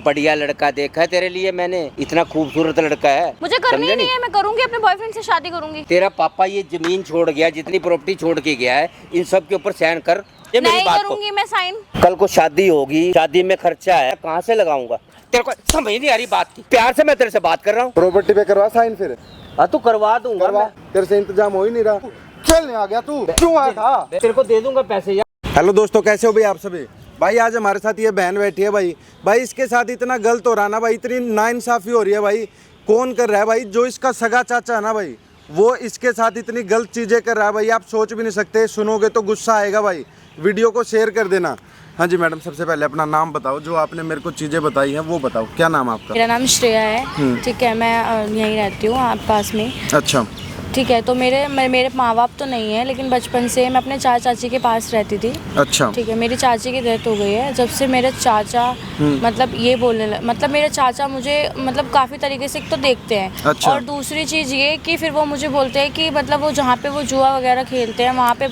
बढ़िया लड़का देखा है तेरे लिए मैंने, इतना खूबसूरत लड़का है। मुझे करनी ही नहीं है, मैं करूंगी अपने बॉयफ्रेंड से शादी करूंगी। तेरा पापा ये जमीन छोड़ गया, जितनी प्रॉपर्टी छोड़ के गया है, इन सब के ऊपर साइन कर। ये मेरी नहीं बात करूंगी मैं साइन। कल को शादी होगी, शादी में खर्चा है, कहाँ से लगाऊंगा? तेरे को समझ नहीं आ रही बात की। प्यार से मैं तेरे से बात कर रहा हूँ। प्रॉपर्टी पे करवा साइन फिर। हाँ तू करवा दूंगा। करवा, तेरे से इंतजाम हो ही नहीं रहा। खेलने आ गया तू, क्यों आया था? तेरे को दे दूंगा पैसे यार। हेलो दोस्तों, कैसे हो भाई आप सभी? भाई आज हमारे साथ ये बहन बैठी है भाई इसके साथ इतना गलत हो रहा ना भाई, इतनी नाइंसाफी हो रही है भाई। कौन कर रहा है भाई? जो इसका सगा चाचा है ना भाई, वो इसके साथ इतनी गलत चीज़ें कर रहा है भाई, आप सोच भी नहीं सकते। सुनोगे तो गुस्सा आएगा भाई। वीडियो को शेयर कर देना। हाँ जी मैडम, सबसे पहले अपना नाम बताओ, जो आपने मेरे को चीज़ें बताई हैं वो बताओ। क्या नाम है आपका? मेरा नाम श्रेया है। ठीक है, मैं यहीं रहती हूँ आप पास में। अच्छा ठीक है, तो मेरे माँ बाप तो नहीं है, लेकिन बचपन से मैं अपने चाचा चाची के पास रहती थी। अच्छा। ठीक है, मेरी चाची की डेथ हो गई है। जब से मेरे चाचा मतलब ये मतलब मेरे चाचा मुझे मतलब काफ़ी तरीके से तो देखते हैं। अच्छा। और दूसरी चीज़ ये कि फिर वो मुझे बोलते हैं कि मतलब वो जहाँ पे वो जुआ वगैरह खेलते हैं वहाँ पे।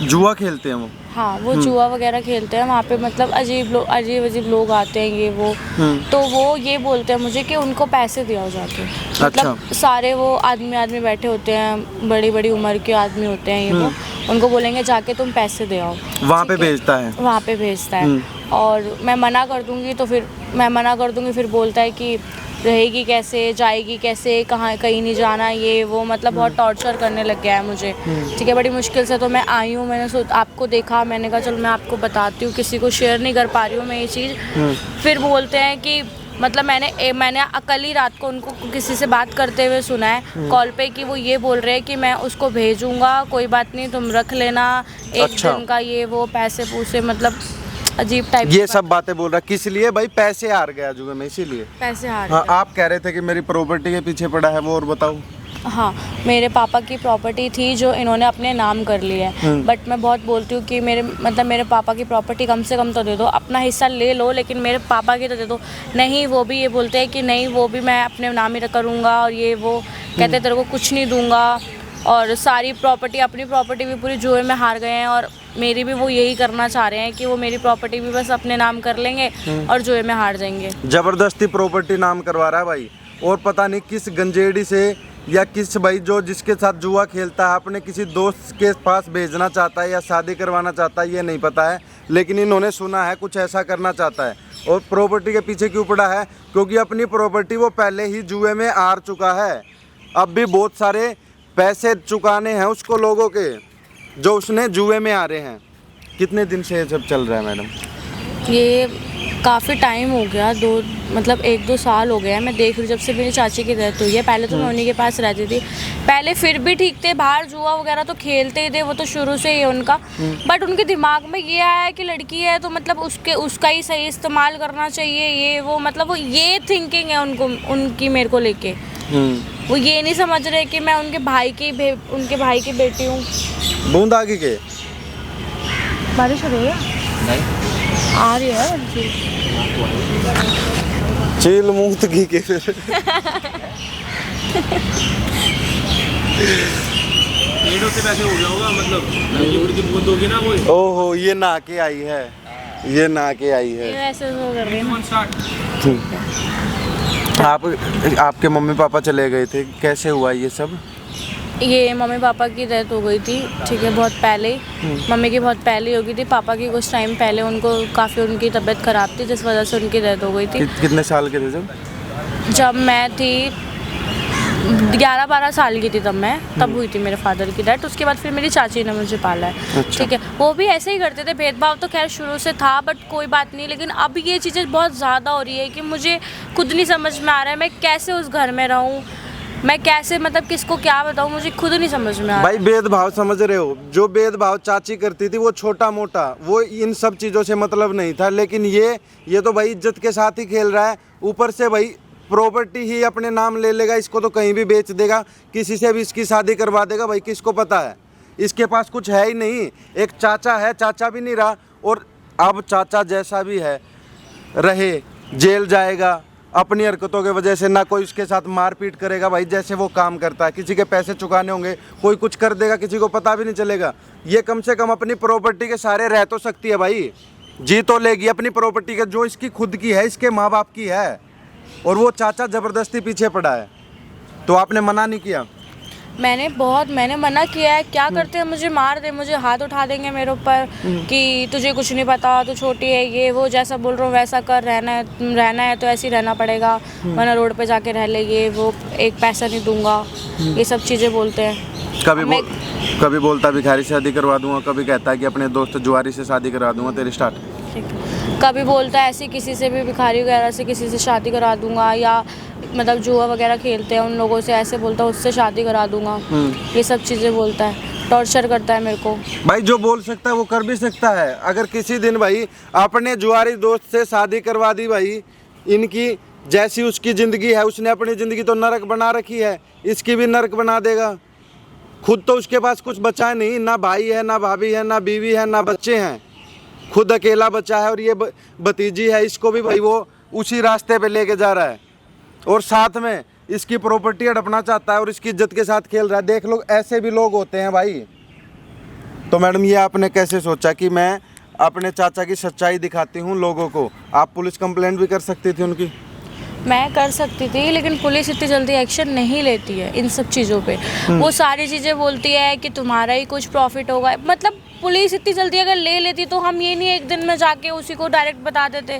जुआ खेलते हैं वो? हाँ, वो जुआ वगैरह खेलते हैं वहाँ पे, मतलब अजीब अजीब लोग आते हैं ये वो। तो वो ये बोलते हैं मुझे कि उनको पैसे दिया जाके। मतलब सारे वो आदमी बैठे होते हैं, बड़ी बड़ी उम्र के आदमी होते हैं ये वो, उनको बोलेंगे जाके तुम पैसे दे आओ। वहाँ पे भेजता है? वहाँ पे भेजता है। और मैं मना कर दूँगी तो फिर बोलता है कि रहेगी कैसे, जाएगी कैसे, कहीं नहीं जाना ये वो, मतलब बहुत टॉर्चर करने लग गया है मुझे। ठीक है, बड़ी मुश्किल से तो मैं आई हूँ। मैंने आपको देखा, मैंने कहा चल मैं आपको बताती हूँ, किसी को शेयर नहीं कर पा रही हूँ मैं ये चीज़। फिर बोलते हैं कि मतलब मैंने कल ही रात को उनको किसी से बात करते हुए सुना है कॉल पे कि वो ये बोल रहे हैं कि मैं उसको भेजूँगा, कोई बात नहीं तुम रख लेना एक दिन का ये वो, पैसे पूसे, मतलब अजीब टाइप ये सब बातें बोल रहा है। किस लिए भाई? पैसे हार गया जुए में, इसीलिए पैसे हार। हाँ, आप कह रहे थे कि मेरी प्रॉपर्टी के पीछे पड़ा है वो, और बताओ। हाँ, मेरे पापा की प्रॉपर्टी थी जो इन्होंने अपने नाम कर ली है। बट मैं बहुत बोलती हूँ कि मेरे पापा की प्रॉपर्टी कम से कम तो दे दो, अपना हिस्सा ले लो लेकिन मेरे पापा की तो दे दो। नहीं, वो भी ये बोलते हैं कि नहीं वो भी मैं अपने नाम ही करूँगा, और ये वो कहते तेरे को कुछ नहीं दूँगा। और सारी प्रॉपर्टी, अपनी प्रॉपर्टी भी पूरी जुए में हार गए हैं, और मेरी भी वो यही करना चाह रहे हैं कि वो मेरी प्रॉपर्टी भी बस अपने नाम कर लेंगे और जुए में हार जाएंगे। जबरदस्ती प्रॉपर्टी नाम करवा रहा है भाई, और पता नहीं किस गंजेड़ी से या किस भाई जो जिसके साथ जुआ खेलता है अपने किसी दोस्त के पास भेजना चाहता है या शादी करवाना चाहता है, ये नहीं पता है। लेकिन इन्होंने सुना है कुछ ऐसा करना चाहता है। और प्रॉपर्टी के पीछे क्यों पड़ा है? क्योंकि अपनी प्रॉपर्टी वो पहले ही जुए में हार चुका है। अब भी बहुत सारे पैसे चुकाने हैं उसको, लोगों के जो उसने जुए में आ रहे हैं। कितने दिन से ये सब चल रहा है मैडम? ये काफ़ी टाइम हो गया, मतलब 1-2 साल हो गया है। मैं देख रही हूँ जब से मेरी चाची की डेथ हुई है। पहले तो मैं उन्हीं के पास रहती थी, पहले फिर भी ठीक थे, बाहर जुआ वगैरह तो खेलते ही थे, वो तो शुरू से ही है उनका। बट उनके दिमाग में ये आया है कि लड़की है तो मतलब उसका ही सही इस्तेमाल करना चाहिए ये वो, मतलब वो ये थिंकिंग है उनकी मेरे को लेके। वो ये नहीं समझ रहे कि मैं उनके भाई की बेटी हूँ। बूंद आगे के बारिश हो रही है? नहीं आ रही है चील मुंह घी के फिर से पैसे हो गया होगा, मतलब की बूंद होगी ना वो। ओहो, ये नहा के आई है, ये नहा के आई है। ऐसे तो कर रही है। आपके मम्मी पापा चले गए थे, कैसे हुआ ये सब? ये मम्मी पापा की डेथ हो गई थी, ठीक है, बहुत पहले। मम्मी की बहुत पहले हो गई थी, पापा की कुछ टाइम पहले उनको काफ़ी उनकी तबीयत ख़राब थी, जिस वजह से उनकी डेथ हो गई थी। कितने साल के थे जब मैं थी 11-12 साल की थी, तब हुई थी मेरे फादर की डेथ। उसके बाद फिर मेरी चाची ने मुझे पाला है। अच्छा। ठीक है, वो भी ऐसे ही करते थे, भेदभाव तो खैर शुरू से था, बट कोई बात नहीं। लेकिन अब ये चीज़ें बहुत ज़्यादा हो रही है कि मुझे खुद नहीं समझ में आ रहा है मैं कैसे उस घर में रहूँ, मैं कैसे, मतलब किसको क्या बताऊँ, मुझे खुद नहीं समझ में आ रहा। भाई भेदभाव समझ रहे हो? जो भेदभाव चाची करती थी वो छोटा मोटा, वो इन सब चीज़ों से मतलब नहीं था। लेकिन ये तो भाई इज्जत के साथ ही खेल रहा है। ऊपर से भाई प्रॉपर्टी ही अपने नाम ले लेगा, इसको तो कहीं भी बेच देगा, किसी से भी इसकी शादी करवा देगा। भाई किसको पता है? इसके पास कुछ है ही नहीं। एक चाचा है, चाचा भी नहीं रहा, और अब चाचा जैसा भी है रहे, जेल जाएगा अपनी हरकतों की वजह से। ना कोई उसके साथ मारपीट करेगा भाई, जैसे वो काम करता है। किसी के पैसे चुकाने होंगे, कोई कुछ कर देगा, किसी को पता भी नहीं चलेगा। ये कम से कम अपनी प्रॉपर्टी के सारे रह तो सकती है भाई। जी तो लेगी अपनी प्रॉपर्टी का, जो इसकी खुद की है, इसके माँ बाप की है, और वो चाचा जबरदस्ती पीछे पड़ा है, तो आपने मना नहीं किया? मैंने मना किया है। क्या करते हैं, मुझे मार दे, मुझे हाथ उठा देंगे मेरे ऊपर कि तुझे कुछ नहीं पता, तू छोटी है, ये वो, जैसा बोल रहा हूँ वैसा कर, रहना है तो ऐसे ही रहना पड़ेगा, वरना रोड पे जाके रह ले, ये वो, एक पैसा नहीं दूंगा, ये सब चीज़ें बोलते हैं। कभी बोलता भिखारी से शादी करवा दूंगा, कभी कहता है कि अपने दोस्त जुआरी से शादी करवा दूंगा तेरी स्टार्ट। कभी बोलता है ऐसे किसी से भी, भिखारी वगैरह से किसी से शादी करा दूंगा, या मतलब जुआ वगैरह खेलते हैं उन लोगों से, ऐसे बोलता है उससे शादी करा दूंगा, ये सब चीज़ें बोलता है, टॉर्चर करता है मेरे को। भाई जो बोल सकता है वो कर भी सकता है। अगर किसी दिन भाई अपने जुआरी दोस्त से शादी करवा दी, भाई इनकी जैसी उसकी ज़िंदगी है, उसने अपनी ज़िंदगी तो नरक बना रखी है, इसकी भी नरक बना देगा। खुद तो उसके पास कुछ बचा है नहीं, ना भाई है, ना भाभी है, ना बीवी है, ना बच्चे हैं, खुद अकेला बचा है, और ये भतीजी है, इसको भी भाई वो उसी रास्ते पे लेके जा रहा है, और साथ में इसकी प्रॉपर्टी हड़पना चाहता है और इसकी इज्जत के साथ खेल रहा है। देख लो, ऐसे भी लोग होते हैं भाई। तो मैडम ये आपने कैसे सोचा कि मैं अपने चाचा की सच्चाई दिखाती हूँ लोगों को? आप पुलिस कंप्लेंट भी कर सकती थी उनकी। मैं कर सकती थी, लेकिन पुलिस इतनी जल्दी एक्शन नहीं लेती है इन सब चीज़ों पे। वो सारी चीज़ें बोलती है कि तुम्हारा ही कुछ प्रॉफिट होगा, मतलब पुलिस इतनी जल्दी अगर ले लेती तो हम ये नहीं एक दिन में जाके उसी को डायरेक्ट बता देते।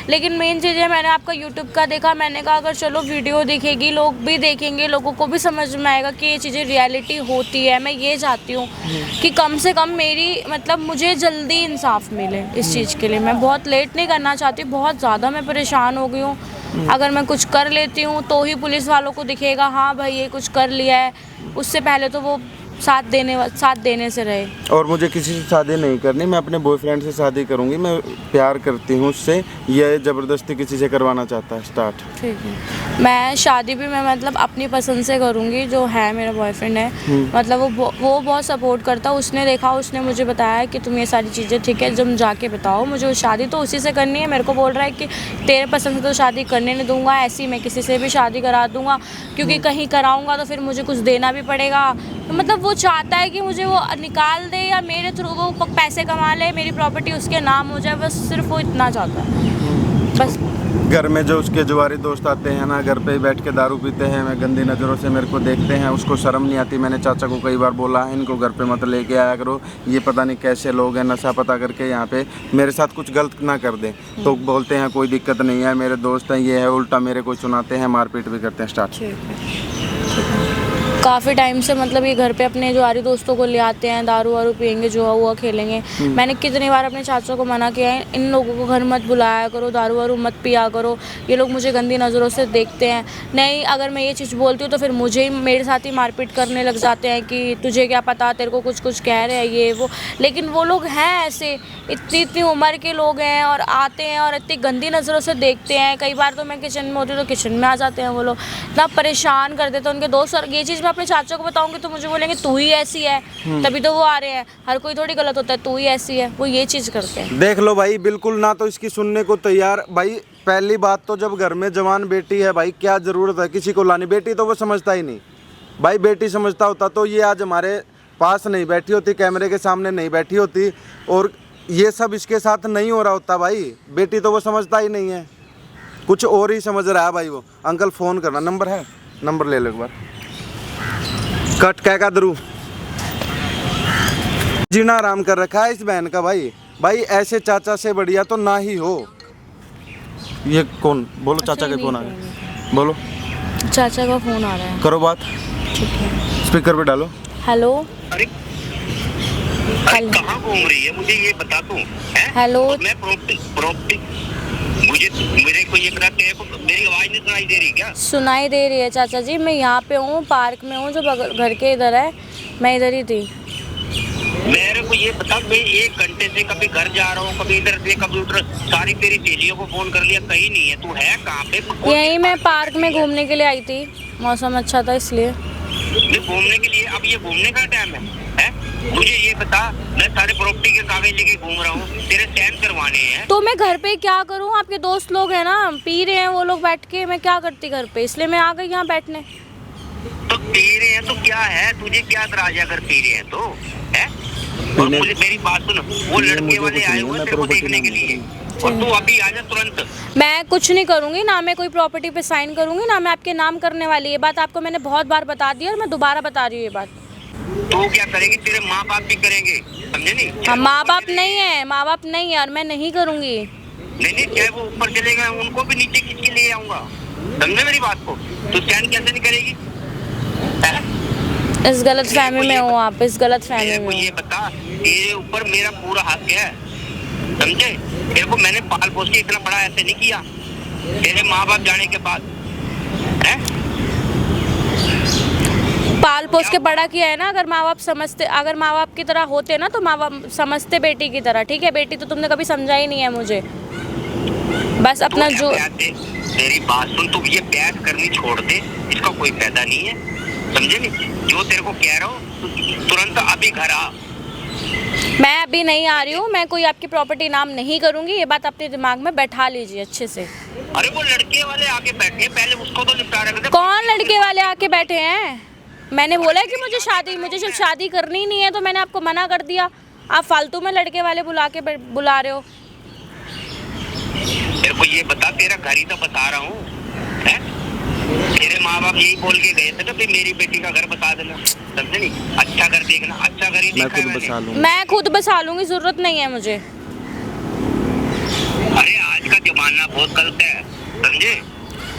लेकिन मेन चीज़ है, मैंने आपका यूट्यूब का देखा, मैंने कहा अगर चलो वीडियो दिखेगी, लोग भी देखेंगे, लोगों को भी समझ में आएगा कि ये चीज़ें रियलिटी होती है। मैं ये चाहती हूँ कि कम से कम मेरी, मतलब मुझे जल्दी इंसाफ मिले इस चीज़ के लिए। मैं बहुत लेट नहीं करना चाहती, बहुत ज़्यादा मैं परेशान हो गई हूँ। अगर मैं कुछ कर लेती हूँ तो ही पुलिस वालों को दिखेगा हाँ भाई ये कुछ कर लिया है, उससे पहले तो वो साथ देने से रहे। और मुझे किसी से शादी नहीं करनी, मैं अपने बॉयफ्रेंड से शादी करूंगी, मैं प्यार करती हूँ उससे, ये ज़बरदस्ती किसी से करवाना चाहता है। स्टार्ट। ठीक है, मैं शादी भी मैं मतलब अपनी पसंद से करूँगी, जो है मेरा बॉयफ्रेंड है, मतलब वो बहुत सपोर्ट करता है। उसने देखा, उसने मुझे बताया कि तुम ये सारी चीज़ें ठीक है जब जाके बताओ, मुझे शादी तो उसी से करनी है। मेरे को बोल रहा है कि तेरे पसंद से तो शादी करने नहीं दूंगा, ऐसी मैं किसी से भी शादी करा दूंगा, क्योंकि कहीं कराऊंगा तो फिर मुझे कुछ देना भी पड़ेगा। तो मतलब वो चाहता है कि मुझे वो निकाल दे या मेरे थ्रू वो पैसे कमा ले, मेरी प्रॉपर्टी उसके नाम हो जाए, बस सिर्फ वो इतना चाहता है। बस घर में जो उसके जुआरी दोस्त आते हैं ना, घर पे ही बैठ के दारू पीते हैं, मैं गंदी नज़रों से मेरे को देखते हैं, उसको शर्म नहीं आती। मैंने चाचा को कई बार बोला है इनको घर पे मत लेके आया करो, ये पता नहीं कैसे लोग हैं, नशा पता करके यहाँ पे मेरे साथ कुछ गलत ना कर दें। तो बोलते हैं कोई दिक्कत नहीं है, मेरे दोस्त हैं, ये है, उल्टा मेरे को सुनाते हैं, मारपीट भी करते हैं। स्टार्ट। काफ़ी टाइम से मतलब ये घर पे अपने जुआरी दोस्तों को ले आते हैं, दारू वारू पियेंगे, जुआ हुआ खेलेंगे। मैंने कितनी बार अपने चाचा को मना किया है, इन लोगों को घर मत बुलाया करो, दारू वारू मत पिया करो, ये लोग मुझे गंदी नज़रों से देखते हैं। नहीं, अगर मैं ये चीज़ बोलती हूँ तो फिर मुझे ही, मेरे साथ ही मारपीट करने लग जाते हैं कि तुझे क्या पता, तेरे को कुछ कह रहे हैं ये वो। लेकिन वो लोग हैं ऐसे, इतनी उम्र के लोग हैं और आते हैं और इतनी गंदी नज़रों से देखते हैं। कई बार तो मैं किचन में होती हूँ तो किचन में आ जाते हैं वो लोग, इतना परेशान कर देते हैं उनके दोस्त। और ये चीज़ अपने चाचा को बताऊंगी तो मुझे बोलेंगे तू ही ऐसी है, तभी तो वो आ रहे हैं, हर कोई थोड़ी गलत होता है, तू ही ऐसी है। वो ये चीज़ करते हैं। देख लो भाई, बिल्कुल ना तो इसकी सुनने को तैयार। भाई पहली बात तो जब घर में जवान बेटी है भाई, क्या ज़रूरत है किसी को लानी? बेटी तो वो समझता ही नहीं भाई, बेटी समझता होता तो ये आज हमारे पास नहीं बैठी होती, कैमरे के सामने नहीं बैठी होती, और ये सब इसके साथ नहीं हो रहा होता। भाई बेटी तो वो समझता ही नहीं है, कुछ और ही समझ रहा है भाई वो। अंकल फ़ोन करना, नंबर है, नंबर ले लो एक बार। कट क्या का दरू जीना आराम कर रखा है इस बहन का भाई। भाई ऐसे चाचा से बढ़िया तो ना ही हो। ये कौन? बोलो चाचा का फोन आ गया, बोलो। चाचा का फ़ोन आ रहा है, करो बात, ठीक है, स्पीकर पे डालो। हेलो। अरे कहाँ घूम रही है मुझे ये बता तू। हेलो। मैं प्रॉपर्टी मुझे मेरे को ये बता के मेरी आवाज नहीं सुनाई दे रही क्या? सुनाई दे रही है चाचा जी, मैं यहाँ पे हूँ, पार्क में हूँ, जो घर के इधर है, मैं इधर ही थी। मेरे को ये बता, मैं 1 घंटे से कभी घर जा रहा हूँ, कभी इधर से कभी उधर, सारी तेरी सहेलियों को फोन कर लिया, कहीं नहीं है। तू है कहाँ पे? यही मैं पार्क में घूमने के लिए आई थी, मौसम अच्छा था इसलिए। घूमने के लिए? अब ये घूमने का टाइम है? मुझे ये बता, मैं सारे प्रॉपर्टी के कागज लेके घूम रहा हूँ, तेरे साइन करवाने हैं। तो मैं घर पे क्या करूँ? आपके दोस्त लोग हैं ना, पी रहे हैं वो लोग बैठ के, मैं क्या करती घर पे, इसलिए मैं आ गई यहाँ बैठने। तो पी रहे हैं तो क्या है, तुझे क्या एतराज है अगर पी रहे हैं तो? है और मुझे मेरी बात सुन, वो लड़के वाले आए हुए तेरे को देखने के लिए, और तू अभी आ जा तुरंत। मैं कुछ नहीं करूँगी, ना मैं कोई प्रॉपर्टी पे साइन करूँगी, ना मैं आपके नाम करने वाली। ये बात आपको मैंने बहुत बार बता दी और मैं दोबारा बता रही हूँ ये बात। तू क्या करेगी, तेरे माँ बाप भी करेंगे, समझे नहीं? हाँ, माँ बाप नहीं है, माँ बाप नहीं है, और मैं नहीं करूँगी। नहीं, चाहे वो ऊपर चले गए उनको भी नीचे खींच के ले आऊंगा, समझे मेरी बात को? तू स्टैंड कैसे नहीं करेगी? इस गलत फहमी में हो आप, इस गलत फहमी तेरे को में ये बता, तेरे ऊपर मेरा पूरा हक है, समझे? तेरे को मैंने पाल पोस के इतना बड़ा ऐसे नहीं किया, तेरे माँ बाप जाने के बाद है? पाल पोस के बड़ा किया है ना। अगर माँ बाप समझते, अगर माँ बाप की तरह होते ना तो माँ बाप समझते बेटी की तरह। ठीक है, बेटी तो तुमने कभी समझा ही नहीं है मुझे, बस अपना जो। मेरी बात सुन, तू ये बहस करनी छोड़ दे, इसका कोई फायदा नहीं है, समझे नहीं? जो तेरे को कह रहा हूँ तुरंत अभी घर आ। मैं अभी नहीं आ रही हूँ, मैं कोई आपकी प्रॉपर्टी नाम नहीं करूँगी, ये बात अपने दिमाग में बैठा लीजिए अच्छे से। अरे वो लड़के वाले आके बैठे, पहले उसको तो निपटा रहे थे। कौन लड़के वाले आके बैठे हैं? मैंने बोला कि मुझे जब शादी करनी नहीं है तो मैंने आपको मना कर दिया। आप फालतू में लड़के वाले बुला रहे हो। तेरे को ये बता, तेरा घर ही तो बता रहा हूँ, तेरे माँ बाप यही बोल के गए थे ना, मेरी बेटी का घर बता देना, समझे नहीं? अच्छा घर देखना, अच्छा घर ही देखा है मैंने। मैं खुद बसा लूंगी, जरूरत नहीं है मुझे। अरे आज का जमाना बहुत गलत है, समझे?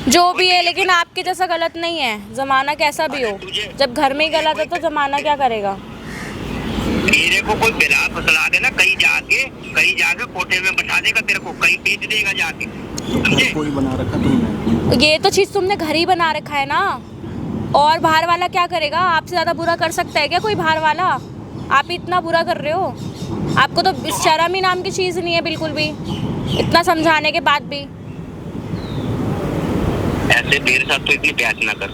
जो भी है, लेकिन आपके जैसा गलत नहीं है। जमाना कैसा भी हो, जब घर में ही गलत है तो जमाना क्या करेगा? तेरे को कोई बिला फसला देना, कहीं जाके कोठे में बैठा देगा, तेरे को कहीं बेच देगा जाके, समझे? कोई बना रखा तुमने? ये तो चीज तुमने घर ही बना रखा है ना, और बाहर वाला क्या करेगा? आपसे ज्यादा बुरा कर सकता है क्या कोई बाहर वाला? आप ही इतना बुरा कर रहे हो, आपको तो शर्म ही नाम की चीज नहीं है बिल्कुल भी, इतना समझाने के बाद भी। ऐसे मेरे साथ तो इतनी बहस ना कर,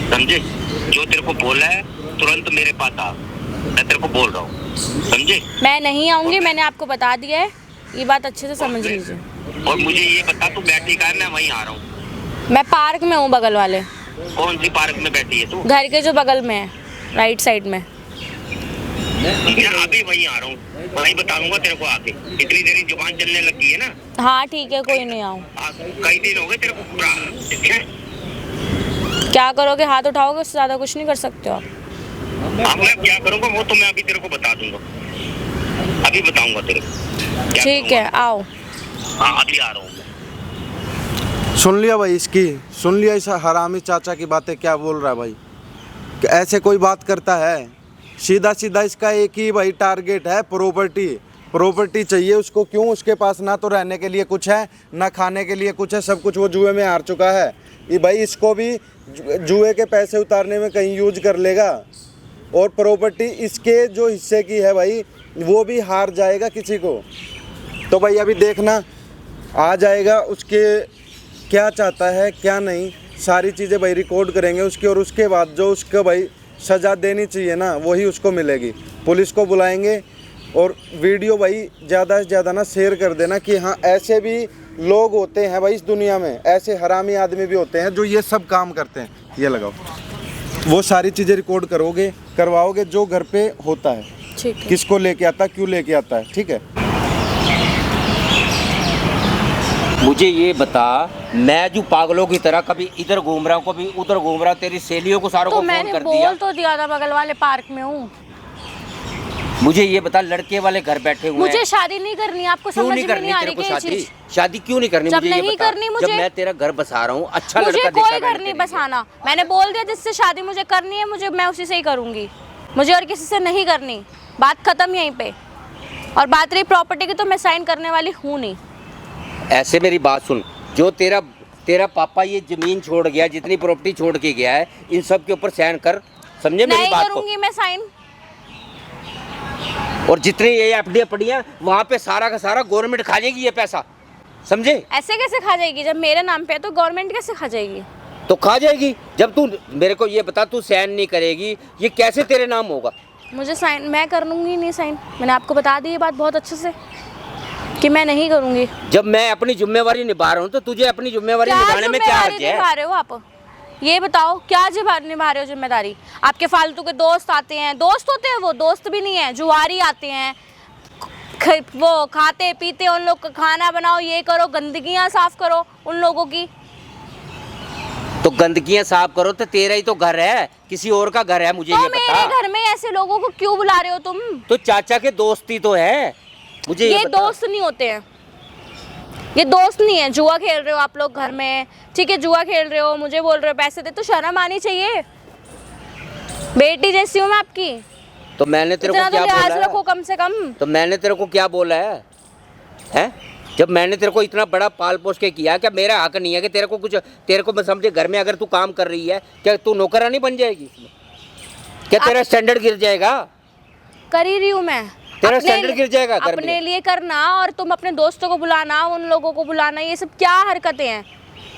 समझे? जो तेरे को बोला है तुरंत मेरे पास आ, मैं तेरे को बोल रहा हूँ, समझे? मैं नहीं आऊंगी, मैंने आपको बता दिया है, ये बात अच्छे से समझ लीजिए। और मुझे ये बता, तू बैठी कहाँ है? मैं वहीं आ रहा हूँ। मैं पार्क में हूँ, बगल वाले। कौन सी पार्क में बैठी है तू? घर के जो बगल में है, राइट साइड में। मैं अभी वहीं आ रहा हूँ, वहीं बताऊंगा तेरे को आके। इतनी देरी जुबान चलने लगी है ना। हाँ ठीक है, कोई नहीं आऊँ। कई दिन हो गए तेरे को पूरा, ठीक है? क्या करोगे? हाथ उठाओगे, उससे ज्यादा कुछ नहीं कर सकते हो आप। अब मैं क्या करूँगा वो तो मैं अभी तेरे को बता दूंगा, अभी बताऊंगा तेरे को। ठीक है, आओ। हाँ अभी आ रहा हूँ। सुन लिया भाई इसकी, सुन लिया इस हरामी चाचा की बातें, क्या बोल रहा है भाई? कि ऐसे कोई बात करता है? सीधा सीधा इसका एक ही भाई टारगेट है, प्रॉपर्टी चाहिए उसको। क्यों? उसके पास ना तो रहने के लिए कुछ है, ना खाने के लिए कुछ है, सब कुछ वो जुए में हार चुका है। ये भाई इसको भी जुए के पैसे उतारने में कहीं यूज कर लेगा, और प्रॉपर्टी इसके जो हिस्से की है भाई वो भी हार जाएगा किसी को। तो भाई अभी देखना आ जाएगा उसके क्या चाहता है क्या नहीं, सारी चीज़ें भाई रिकॉर्ड करेंगे उसकी, और उसके बाद जो उसको भाई सज़ा देनी चाहिए ना वही उसको मिलेगी। पुलिस को बुलाएंगे, और वीडियो भाई ज़्यादा से ज़्यादा ना शेयर कर देना कि हाँ ऐसे भी लोग होते हैं भाई इस दुनिया में, ऐसे हरामी आदमी भी होते हैं जो ये सब काम करते हैं। ये लगाओ, वो सारी चीज़ें रिकॉर्ड करवाओगे जो घर पे होता है, ठीक है। किसको लेके आता है, क्यों लेके आता है, ठीक है? मुझे ये बता, मैं जो पागलों की तरह कभी इधर घूम रहा हूँ कभी उधर घूम रहा हूँ, तेरी सहेलियों को सारों तो को फोन मैंने कर दिया। बोल तो दिया था बगल वाले पार्क में हूँ। मुझे ये बता, लड़के वाले घर बैठे हुए मुझे हैं। शादी नहीं करनी, आपको क्यों समझ नहीं में करनी नहीं आ तेरे रही को क्या ये शादी? चीज? शादी क्यों नहीं करनी? जब मुझे ये नहीं बता। करनी मुझे, जब मैं तेरा घर बसा रहा हूँ, अच्छा मुझे लड़का देखा कोई घर नहीं बसाना। मैंने बोल दिया जिससे शादी मुझे करनी है, मैं उसी से ही करूंगी, मुझे और किसी से नहीं करनी। बात खत्म यहीं पे। और बात रही प्रॉपर्टी की, तो मैं साइन करने वाली हूँ नहीं। ऐसे मेरी बात सुन, जो तेरा पापा ये जमीन छोड़ गया, जितनी प्रॉपर्टी छोड़ के गया है, इन सब के ऊपर साइन कर, समझे मेरी बात को? करूंगी मैं साइन। और जितनी ये एफडी पड़ी हैं वहाँ पे सारा का सारा गवर्नमेंट खा जाएगी ये पैसा, समझे? ऐसे कैसे खा जाएगी? जब मेरे नाम पे है तो गवर्नमेंट कैसे खा जाएगी? तो खा जाएगी। जब तू मेरे को ये बता, तू साइन नहीं करेगी, ये कैसे तेरे नाम होगा? मुझे साइन, मैं कर लूंगी नहीं साइन। मैंने आपको बता दी ये बात बहुत अच्छे से कि मैं नहीं करूंगी। जब मैं अपनी जिम्मेवारी निभा रहा हूँ तो तुझे अपनी जिम्मेवारी निभाने में क्या हर्ज है? निभा रहे हो आप? ये बताओ क्या निभा रहे हो जिम्मेदारी? आपके फालतू के दोस्त आते हैं, दोस्त होते हैं वो, दोस्त भी नहीं है, जुआरी आते हैं, वो खाते पीते, उन लोग का खाना बनाओ, ये करो, गंदगियां साफ करो उन लोगों की। तो गंदगियां साफ करो तो तेरा ही तो घर है, किसी और का घर है? मुझे तो ये मेरे बता। घर में ऐसे लोगों को क्यों बुला रहे हो तुम? तो चाचा के दोस्ती तो है, मुझे ये बता। दोस्त नहीं होते हैं, ये दोस्त नहीं है। जुआ खेल रहे हो आप लोग घर में, ठीक है, जुआ खेल रहे हो, मुझे बोल रहे हो पैसे दे, तो शर्म आनी चाहिए। बेटी जैसी हूँ मैं आपकी, तो मैंने तेरे इतना को तो क्या लिहाज बोला रखो है? कम से कम। तो मैंने तेरे को क्या बोला है? हैं? जब मैंने तेरे को इतना बड़ा पाल पोस के किया, क्या मेरा हक नहीं है कि तेरे को कुछ, तेरे को मैं समझे घर में अगर तू काम कर रही है, क्या तू नौकरानी बन जाएगी इसमें? क्या तेरा स्टैंडर्ड गिर जाएगा? कर ही रही हूँ मैं। तेरा स्टैंडर्ड गिर जाएगा घर अपने में। लिए करना, और तुम अपने दोस्तों को बुलाना, उन लोगों को बुलाना, ये सब क्या हरकतें हैं?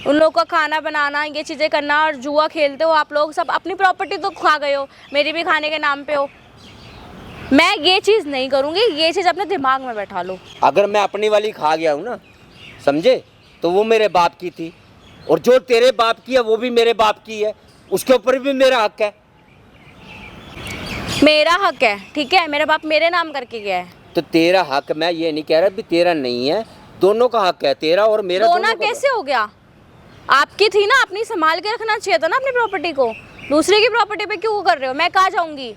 उन लोगों का खाना बनाना, ये चीज़ें करना, और जुआ खेलते हो आप लोग सब। अपनी प्रॉपर्टी तो खा गए हो, मेरी भी खाने के नाम पे हो। मैं ये चीज़ नहीं करूँगी, ये चीज़ अपने दिमाग में बैठा लो। अगर मैं अपनी वाली खा गया हूँ ना, समझे, तो वो मेरे बाप की थी, और जो तेरे बाप की है वो भी मेरे बाप की है, उसके ऊपर भी मेरा हक है। मेरा हक है, ठीक है, मेरा बाप मेरे नाम करके गया है। तो तेरा हक, मैं ये नहीं कह रहा भी तेरा नहीं है, दोनों का हक है, तेरा और मेरा। दोनों कैसे हो गया? आपकी थी ना, अपनी संभाल के रखना चाहिए था ना अपनी प्रॉपर्टी को। दूसरे की प्रॉपर्टी पे क्यों कर रहे हो? मैं कहाँ जाऊंगी?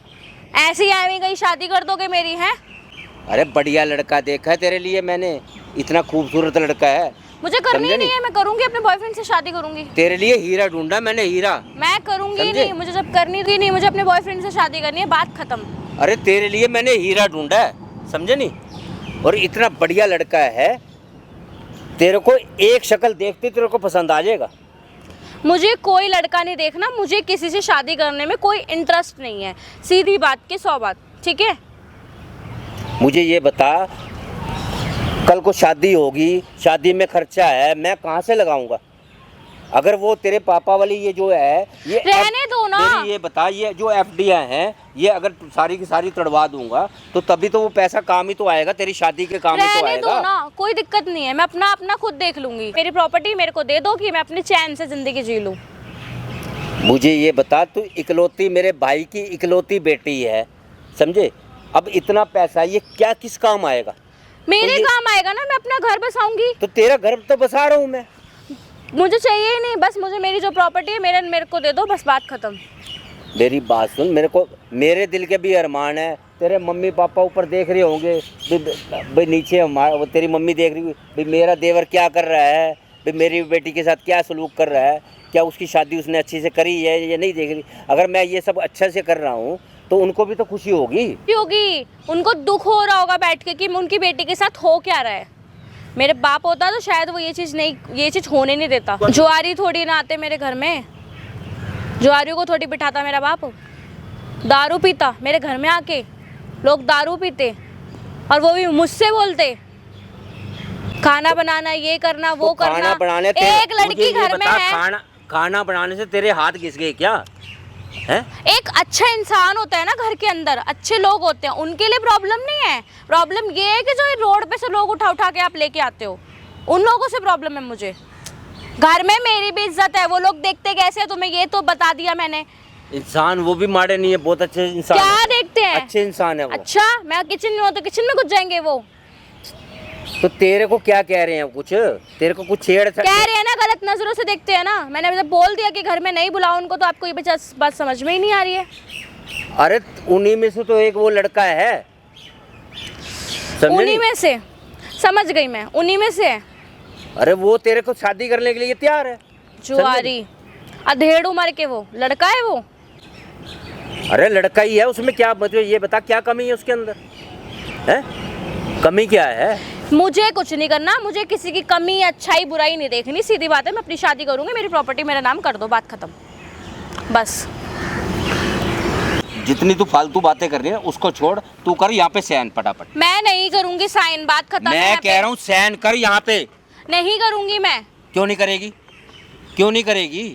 ऐसे ही आएंगे, कहीं शादी कर दोगे मेरी? है अरे बढ़िया लड़का देखा है तेरे लिए मैंने, इतना खूबसूरत लड़का है। मुझे करनी समझे ही नहीं नहीं? है, मैं करूंगी अपने बॉयफ्रेंड से शादी करूंगी। तेरे लिए हीरा ढूंढा मैंने, हीरा। मैं करूंगी समझे? नहीं, मुझे जब करनी थी नहीं, मुझे अपने बॉयफ्रेंड से शादी करनी है, बात खत्म। अरे तेरे लिए मैंने हीरा ढूंढा है, समझे नहीं? और इतना बढ़िया लड़का है, तेरे को एक शक्ल देखते तेरे को पसंद आ जाएगा। मुझे कोई लड़का नहीं देखना, मुझे किसी से शादी करने में कोई इंटरेस्ट नहीं है, सीधी बात की 100 बात, ठीक है? मुझे ये बता, कल को शादी होगी, शादी में खर्चा है, मैं कहाँ से लगाऊंगा? अगर वो तेरे पापा वाली ये जो है, ये रहने दो ना। मेरी ये बता, ये जो एफडीआई हैं, ये अगर सारी की सारी तड़वा दूंगा तो तभी तो वो पैसा काम ही तो आएगा, तेरी शादी के काम ही तो रहने दो आएगा। ना, कोई दिक्कत नहीं है, मैं अपना खुद देख लूंगी। मेरी प्रॉपर्टी मेरे को दे दो कि मैं अपने चैन से जिंदगी जी लूं। मुझे ये बता, तू इकलौती, मेरे भाई की इकलौती बेटी है, समझे? अब इतना पैसा ये क्या किस काम आएगा? मेरे तो ये- काम आएगा ना, मैं अपना घर बसाऊंगी। तो तेरा घर तो बसा रहा हूँ मैं। मुझे चाहिए ही नहीं, बस मुझे मेरी जो प्रॉपर्टी है मेरे को दे दो, बस बात खत्म। मेरी बात सुन, मेरे दिल के भी अरमान है। तेरे मम्मी पापा ऊपर देख रहे होंगे भाई, नीचे वो तेरी मम्मी देख रही भाई, मेरा देवर क्या कर रहा है, भाई मेरी बेटी के साथ क्या सलूक कर रहा है, क्या उसकी शादी उसने अच्छी से करी है या नहीं देख रही। अगर मैं ये सब अच्छे से कर रहा हूँ तो उनको भी तो खुशी होगी। उनको दुख हो रहा होगा बैठ के कि उनकी बेटी के साथ हो क्या रहा है। मेरे बाप होता तो शायद वो ये चीज़ होने नहीं देता। जुआरी थोड़ी ना आते मेरे घर में, जुआरियों को थोड़ी बिठाता मेरा बाप। दारू पीता मेरे घर में आके, लोग दारू पीते और वो भी मुझसे बोलते खाना बनाना, ये करना, वो तो करना। खाना बनाने एक लड़की घर में है, खाना बनाने से तेरे हाथ घिस गए क्या है? एक अच्छा इंसान होता है ना घर के अंदर, अच्छे लोग होते हैं, उनके लिए प्रॉब्लम नहीं है। प्रॉब्लम ये है कि जो रोड पे से लोग उठा उठा के आप लेके आते हो, उन लोगों से प्रॉब्लम है मुझे। घर में मेरी भी इज्जत है, वो लोग देखते कैसे हैं तुम्हें ये तो बता दिया मैंने। इंसान वो भी माड़े नहीं है, बहुत अच्छे इंसान क्या है। देखते हैं? अच्छे इंसान है वो। अच्छा, मैं किचन में हूँ तो किचन में घुस जाएंगे वो। तो तेरे को क्या कह रहे हैं? कुछ तेरे को कुछ छेड़ कह रहे हैं ना, गलत नजरों से देखते हैं ना। मैंने जब बोल दिया कि घर में नहीं बुलाओ उनको, तो आपको ये बात समझ में ही नहीं आ रही है। अरे उन्हीं में से तो एक वो लड़का है, समझे उन्हीं नहीं? में से, समझ गई मैं, उन्हीं में से है। अरे वो तेरे को शादी करने के लिए तैयार है। जुआरी अधेड़ उम्र के वो लड़का है वो। अरे लड़का ही है, उसमें क्या मतलब ये बता क्या कमी है उसके अंदर है? कमी क्या है? मुझे कुछ नहीं करना, मुझे किसी की कमी अच्छाई बुराई नहीं देखनी, सीधी बात है। मैं अपनी शादी करूंगी, मेरी प्रॉपर्टी मेरा नाम कर दो, बात खत्म, बस। जितनी तू फालतू बातें कर रही है उसको छोड़, तू कर यहाँ पे साइन फटाफट। मैं नहीं करूंगी साइन, बात खत्म है। मैं कह रहा हूँ साइन कर यहाँ पे। नहीं करूंगी मैं। क्यों नहीं करेगी? क्यों नहीं करेगी?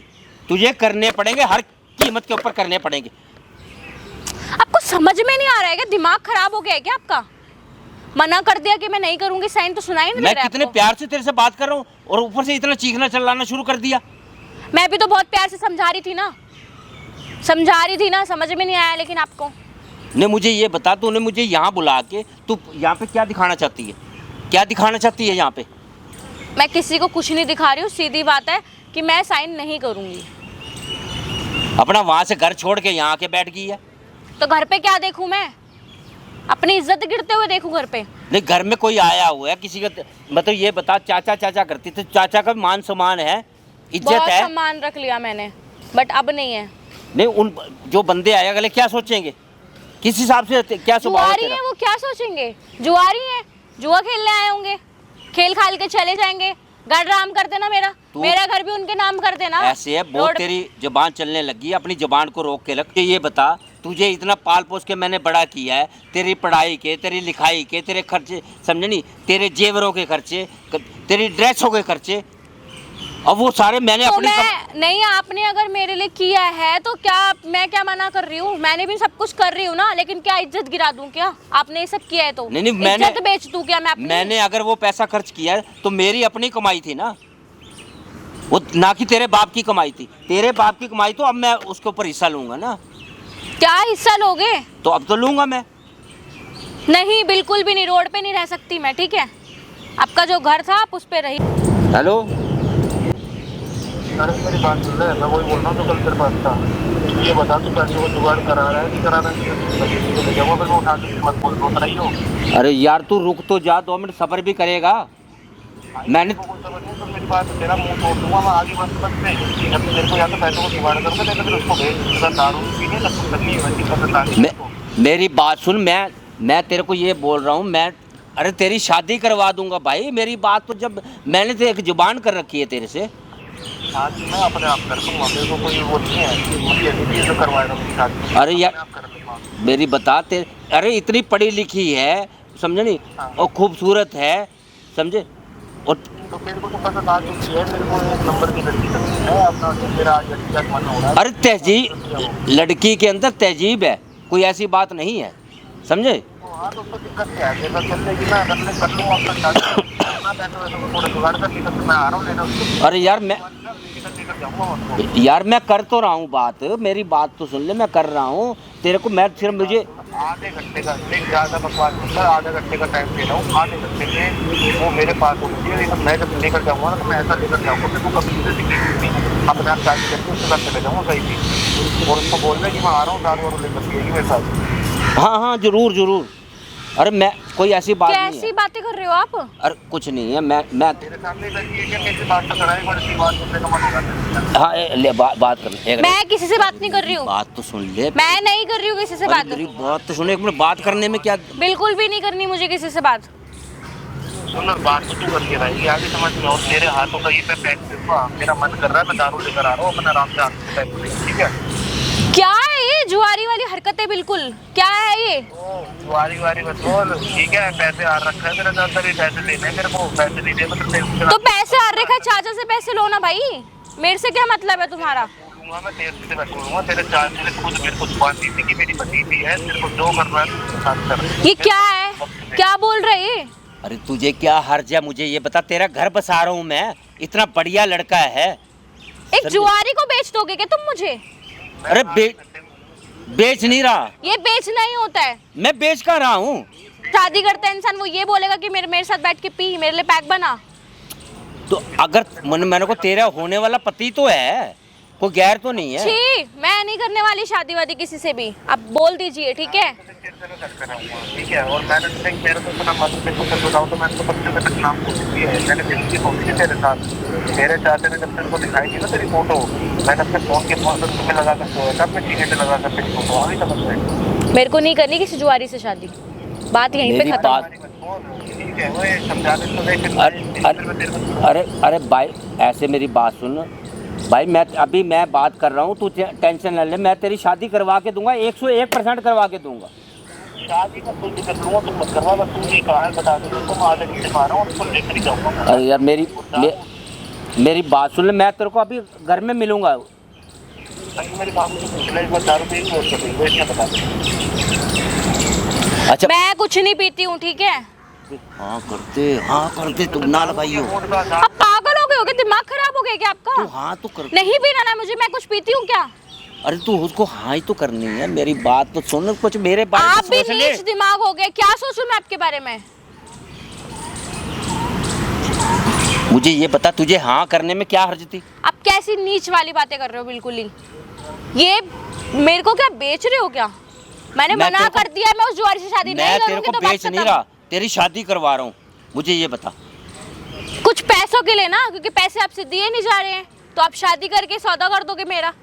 तुझे करने पड़ेंगे, हर कीमत के ऊपर करने पड़ेंगे। आपको समझ में नहीं आ रहा है क्या? दिमाग खराब हो गया है क्या आपका? मना कर दिया कि मैं नहीं करूंगी साइन, तो सुनाई नहीं दे मैं रहा है कितने आपको? प्यार से तेरे से बात कर रहा हूँ और ऊपर से इतना चीखना चिल्लाना शुरू कर दिया। मैं भी तो बहुत प्यार से समझा रही थी ना, समझ में नहीं आया लेकिन आपको। ने मुझे ये बता, तूने मुझे यहाँ बुला के तू यहाँ पे क्या दिखाना चाहती है? क्या दिखाना चाहती है यहाँ पे? मैं किसी को कुछ नहीं दिखा रही हूँ, सीधी बात है कि मैं साइन नहीं करूँगी। अपना वहाँ से घर छोड़ के यहाँ आके बैठ गई है। तो घर पे क्या देखूँ मैं? अपनी इज्जत गिरते हुए देखूँ घर पे? नहीं, घर में कोई आया हुआ है किसी का, मतलब ये बता, चाचा चाचा करती थी, चाचा का मान सम्मान है, इज्जत बहुत है। सम्मान रख लिया मैंने, बट अब नहीं है। नहीं, उन जो बंदे आए अगले क्या सोचेंगे, किस हिसाब से क्या स्वभाव है जुआरी तेरा? है वो, क्या सोचेंगे? जुआरी है, जुआ खेलने आए होंगे, खेल खाल के चले जाएंगे। घर नाम कर देना मेरा घर भी उनके नाम कर देना। ऐसे है, बहुत तेरी जुबान चलने लगी, अपनी जुबान को रोक के रख। ये बता, तुझे इतना पाल पोस के मैंने बड़ा किया है, तेरी पढ़ाई के, तेरी लिखाई के, तेरे खर्चे, समझे नहीं, तेरे जेवरों के खर्चे, तेरी ड्रेसों के खर्चे, अब वो सारे मैंने तो अपनी नहीं, आपने अगर मेरे लिए किया है तो क्या मैं क्या मना कर रही हूँ? मैंने भी सब कुछ कर रही हूँ ना, लेकिन क्या इज्जत गिरा दूं क्या? आपने ये सब किया है तो नहीं, मैंने इज्जत बेच दूं क्या मैं अपनी? मैंने अगर वो पैसा खर्च किया है तो मेरी अपनी कमाई थी ना, वो ना कि तेरे बाप की कमाई थी। तेरे बाप की कमाई तो अब मैं उसके ऊपर हिस्सा लूंगा ना। क्या हिस्सा लोगे? तो अब तो लूंगा मैं। नहीं, बिल्कुल भी नहीं, रोड पे नहीं रह सकती मैं, ठीक है? आपका जो घर था आप उस पे रही। हेलो, अरे मेरी बात सुन रहा है, मैं वही बोल रहा हूँ, तो कल तेरे पास था। ये बता तू पैसे को जुगाड़ करा रहा है नहीं करा रहा है? जगह पर उठा के मत बोल रही हो। अरे यार तू रुक तो जा, 2 मिनट सब्र भी करेगा। मैंने तो मेरी बात तेरा मुंह तोड़ दूंगा मैं आगे बस में। जब मेरे को या तो पैसों को जुगाड़ करके नहीं तो फिर उसको भेज, दारू पीने लगती करनी वैसी पसंद। मेरी बात सुन, मैं तेरे को ये बोल रहा हूँ, मैं अरे तेरी शादी करवा दूंगा भाई। मेरी बात तो, जब मैंने तो एक जुबान कर रखी है तेरे से। शादी मैं अपने आप कर दूंगा, मेरे को कोई वो नहीं है मुझे अभी जो करवाएगा मेरी शादी। अरे यार मेरी बता, तेरे अरे इतनी पढ़ी लिखी है, समझे नहीं, और खूबसूरत है, समझे, और तो मेरे को तो पसंद आ चुकी है, मेरे को एक नंबर की लड़की है अपना, मेरा आज लड़की का मन हो रहा है। अरे तहजीब, लड़की के अंदर तहजीब है, कोई ऐसी बात नहीं है, समझे। हाँ तो उसको दिक्कत क्या है? अगर चलेगी मैं अगर मैं कर लूँगा अपना शादी, अपना पैसे वैसे को थोड़ा जुगाड़ कर लेकर मैं आ रहा हूँ लेना उसको। अरे यार मैं कर तो रहा हूँ बात, मेरी बात तो सुन ले, मैं कर रहा हूँ तेरे को। मैं सिर्फ मुझे आधे घंटे का, एक ज़्यादा बकवास नहीं कर, आधे घंटे का टाइम दे रहा हूँ। आधे घंटे में वो मेरे पास होती है, लेकिन मैं जब लेकर जाऊँगा ना तो मैं ऐसा लेकर जाऊँगा फिर वो कभी मुझे दिखेगी नहीं। अपने आप शादी करके उसके साथ चले जाऊँगा कहीं भी, और उसको बोल रहे कि मैं आ रहा हूँ, दारू वारू लेकर पिएगी मेरे साथ। हाँ जरूर जरूर। अरे मैं कोई ऐसी बात नहीं है। कैसी बातें कर रहे हो आप? अरे कुछ नहीं है, मैं मेरे सामने लगी है कि कैसे बात कराए, बड़ी बात करने का मन होगा। हाँ ले बात कर। मैं किसी से बात नहीं कर रही हूँ। बात तो सुन ले। मैं नहीं कर रही हूँ किसी से बात। मेरी बात तो सुन, एक मिनट, बात करने में क्या? बिल्कुल भी नहीं करनी मुझे किसी से बात। सुन, बात तो तू करके रहेगी, आगे समझ में। और तेरे हाथों का ये पे पैक देखो, मेरा मन कर रहा है मैं दारू लेकर आ रहा हूँ, अपना आराम से हाथ पैक करेंगे, ठीक है? क्या है ये जुआरी वाली हरकतें? बिल्कुल क्या है ये? जुआरी वारी बस बोल, ठीक है? पैसे आ रखा है मेरा, ज्यादा भी पैसे लेने हैं मेरे को, पैसे नहीं दे मतलब तो पैसे आ रखा है, चाचा से पैसे लो ना भाई, मेरे से क्या मतलब है तुम्हारा? मैं तेरे से बैठूंगा, तेरे चाचा ने खुद मेरे को दुकान दी थी कि मेरी भतीजी है, तेरे को जो करना है साथ कर। ये क्या है, क्या बोल रहे हैं? अरे तुझे क्या हर्ज है, मुझे ये बता, तेरा घर बसा रहा हूँ मैं, इतना बढ़िया लड़का है। एक जुआरी को बेच दोगे क्या तुम मुझे? अरे बेच नहीं रहा, ये बेचना ही होता है। मैं बेच कर रहा हूँ। शादी करता है इंसान, वो ये बोलेगा कि मेरे साथ बैठ के पी, मेरे लिए पैक बना। तो अगर मैंने को तेरा होने वाला पति तो है, कोई गैर तो नहीं है। छी, मैं नहीं करने वाली शादी वादी किसी से भी, आप बोल दीजिए, ठीक है? ठीक है, और मैंने मेरे को अपना मत को बताऊं तो मैंने तो बच्चे तक नाम को दिया है, मैंने दिल्ली होती है तेरे साथ। मेरे चाचा ने जब तेरे को दिखाई थी ना तेरी फोटो, मैंने अपने फोन के फोन में लगा कर सोया था, अपने सीने पे लगा कर तेरी फोटो अभी समझ में। मेरे को नहीं करनी किसी जुआरी से शादी, बात यहीं पे खत्म। अरे भाई ऐसे मेरी बात सुन भाई, मैं बात कर रहा हूँ, तू टेंशन न ले, मैं तेरी शादी करवा के दूंगा, 101% करवा के दूंगा। शादी का कुछ कर लूँगा, तुम मत करवा, बस तू ये कहा है बता दो, तुम आधे घंटे में आ रहा हूँ, उसको लेकर ही जाऊँगा। अरे यार मेरी बात सुन ले, मैं तेरे को अभी घर में मिलूंगा। मेरी बात एक बार दारू पी क्या बता दो। अच्छा मैं कुछ नहीं पीती हूँ, ठीक है? हाँ करते तुम ना लगाइयो। अब पागल हो गए हो क्या? दिमाग खराब हो गया क्या आपका? तू हाँ तो कर। नहीं पीना ना मुझे, मैं कुछ पीती हूँ क्या? अरे तू उसको हाँ ही तो करनी है, मेरी बात तो सुन, कुछ मेरे बारे में आप भी सोच ले। नीच दिमाग हो गए, क्या सोचूं मैं आपके बारे में? मुझे ये बता, तुझे हाँ करने में क्या हर्ज थी? आप कैसी नीच वाली बातें कर रहे हो? बिल्कुल ही ये मेरे को क्या बेच रहे हो क्या? मैंने मैं मना तेरे को- कर दिया, मैं उस जुआरी से शादी नहीं मैं तेरे करूंगी को तो बात बेच नहीं खत्म। रहा, तेरी शादी करवा रहा हूँ, मुझे ये बता। कुछ पैसों के लिए ना, क्योंकि पैसे आपसे दिए नहीं जा रहे हैं, तो आप शादी करके सौदा कर दोगे मेरा,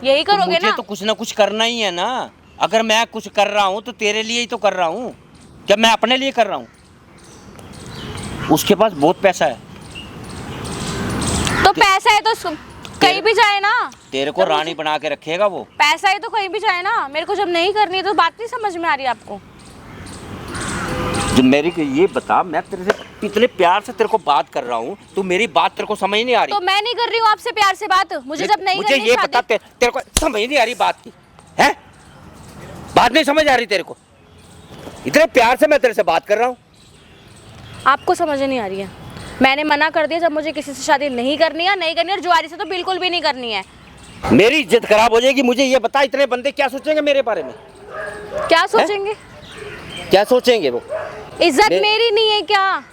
यही तो करोगे मुझे ना? तो कुछ ना कुछ करना ही है ना। अगर मैं कुछ कर रहा हूँ तो तेरे लिए ही तो कर रहा हूँ, क्या मैं अपने लिए कर रहा हूँ? उसके पास बहुत पैसा है। तो पैसा है तो कहीं भी जाए ना। तेरे को रानी बना के रखेगा वो। पैसा है तो कहीं भी जाए ना। मेरे को जब नहीं करनी है तो बात नहीं समझ में आ रही आपको? जो मेरी को ये बता, मैं तेरे से इतने प्यार से तेरे को बात कर रहा हूँ, तू मेरी बात तेरे को समझ नहीं आ रही। तो मैं नहीं कर रही हूँ आपसे प्यार से बात, मुझे जब नहीं मुझे करनी ये शादी- बता, तेरे को समझ नहीं आ रही बात की है? बात नहीं समझ आ रही तेरे को? इतने प्यार से मैं तेरे से बात कर रहा हूँ। आपको समझ नहीं आ रही है। मैंने मना कर दिया, जब मुझे किसी से शादी नहीं करनी है, नहीं करनी है, और जुआरी से तो बिल्कुल भी नहीं करनी है। मेरी इज्जत खराब हो जाएगी। मुझे ये बता, इतने बंदे क्या सोचेंगे मेरे बारे में? क्या सोचेंगे? क्या सोचेंगे वो? इज्जत मे- मेरी नहीं है क्या?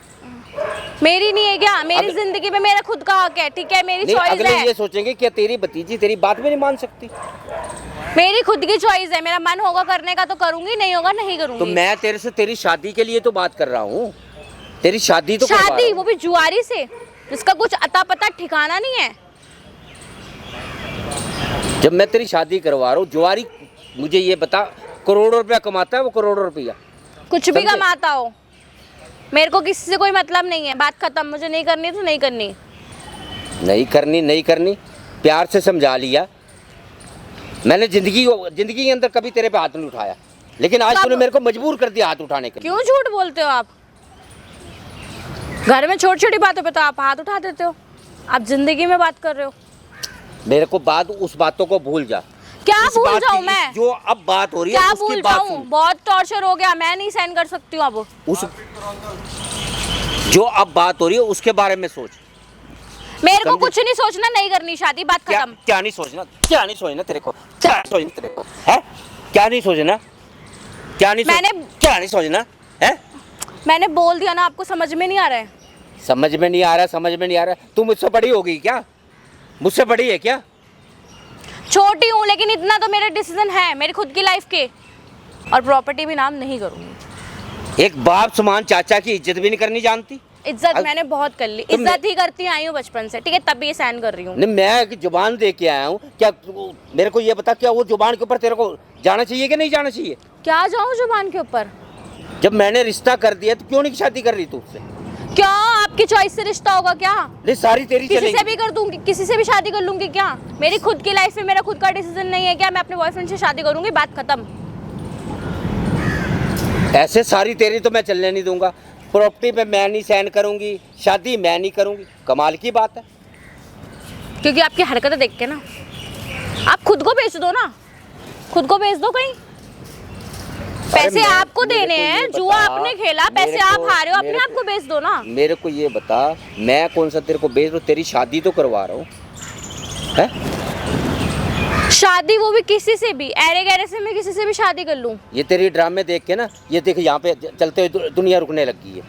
मेरी नहीं है क्या? मेरी अगर- जिंदगी में मेरा खुद का हक है, ठीक है, मेरी नहीं, चॉइस अगले है। ये सोचेंगे कि तेरी भतीजी तेरी बात भी नहीं मान सकती। मेरी खुद की चॉइस है, मेरा मन होगा करने का तो करूंगी, नहीं होगा नहीं करूंगी। तो मैं तेरे से तेरी शादी के लिए तो बात कर रहा हूँ, तेरी शादी तो करवा रहा शादी, हूँ। वो भी जुआरी से, जिसका कुछ अता पता ठिकाना नहीं है। जब मैं तेरी शादी करवा रहा हूँ, जुआरी मुझे ये बता, करोड़ों रुपया कमाता है वो? करोड़ों रुपया कुछ भी समझे? कमाता हो, मेरे को किसी से कोई मतलब नहीं है, बात खत्म। मुझे नहीं करनी तो नहीं करनी। नहीं करनी, प्यार से समझा लिया मैंने। जिंदगी के अंदर कभी तेरे पे हाथ नहीं उठाया, लेकिन आज कब? तूने मेरे को मजबूर कर दिया हाथ उठाने के लिए। क्यों झूठ बोलते हो आप? घर में छोटी छोटी बातों पे तो आप हाथ उठा देते हो, आप जिंदगी में बात कर रहे हो। मेरे को बात, उस बातों को भूल जा। क्या इस भूल बात जाऊं की- मैं? जो अब बात हो रही है क्या उसकी भूल बात जाऊं? सुन। बहुत टॉर्चर हो गया, मैं नहीं सहन कर सकती हूँ अब। उस जो अब बात हो रही है उसके बारे में सोच। मेरे को समझे? कुछ नहीं सोचना, नहीं करनी शादी, बात क्या खत्म। क्या नहीं सोचना? क्या नहीं सोचना तेरे को? क्या नहीं सोचना तेरे को है? क्या नहीं सोचना? क्या नहीं क्या नहीं सोचना है? मैंने बोल दिया ना, आपको समझ में नहीं आ रहा है। समझ में नहीं आ रहा। तू मुझसे बड़ी हो गई क्या? मुझसे बड़ी है क्या? छोटी हूँ, लेकिन इतना तो मेरा डिसीजन है मेरी खुद की लाइफ के, और प्रॉपर्टी भी नाम नहीं करूंगी। एक बाप समान चाचा की इज्जत भी नहीं करनी जानती? इज्जत मैंने बहुत कर ली, तो इज्जत ही करती आई हूँ बचपन से, ठीक है, तब ये सहन कर रही हूँ। नहीं, मैं एक जुबान दे के आया हूँ। क्या मेरे को ये बता, क्या वो जुबान के ऊपर तेरे को जाना चाहिए कि नहीं जाना चाहिए? क्या जाऊँ जुबान के ऊपर? जब मैंने रिश्ता कर दिया तो क्यों नहीं शादी कर रही तू उससे? क्या आपकी चॉइस से रिश्ता होगा क्या? नहीं, सारी तेरी किसी चलेगी। से भी कर दूंगी, किसी से भी शादी कर लूंगी क्या? मेरी खुद की लाइफ में मेरा खुद का डिसीजन नहीं है क्या? मैं अपने बॉयफ्रेंड से शादी करूंगी, बात खत्म। ऐसे सारी तेरी तो मैं चलने नहीं दूंगा। प्रॉपर्टी पे मैं नहीं साइन करूंगी, शादी मैं नहीं करूंगी। कमाल की बात है। क्योंकि आपकी हरकतें देख के ना, आप खुद को बेच दो ना, खुद को बेच दो कहीं। पैसे मैं- आपको मेरे देने को ये हैं, बता, जुआ आपने खेला, पैसे मेरे आप को- हारे हो, अपने मेरे आप को बेच दो ना। मेरे को ये बता, मैं कौन सा तेरे को बेच रहा हूँ? तेरी शादी तो करवा रहा हूँ है? शादी वो भी किसी से भी, ऐरे गैरे से मैं किसी से भी शादी कर लूं। ये तेरी ड्रामे देख के ना, ये देख यहाँ पे चलते हुए दुनिया रुकने लगी है।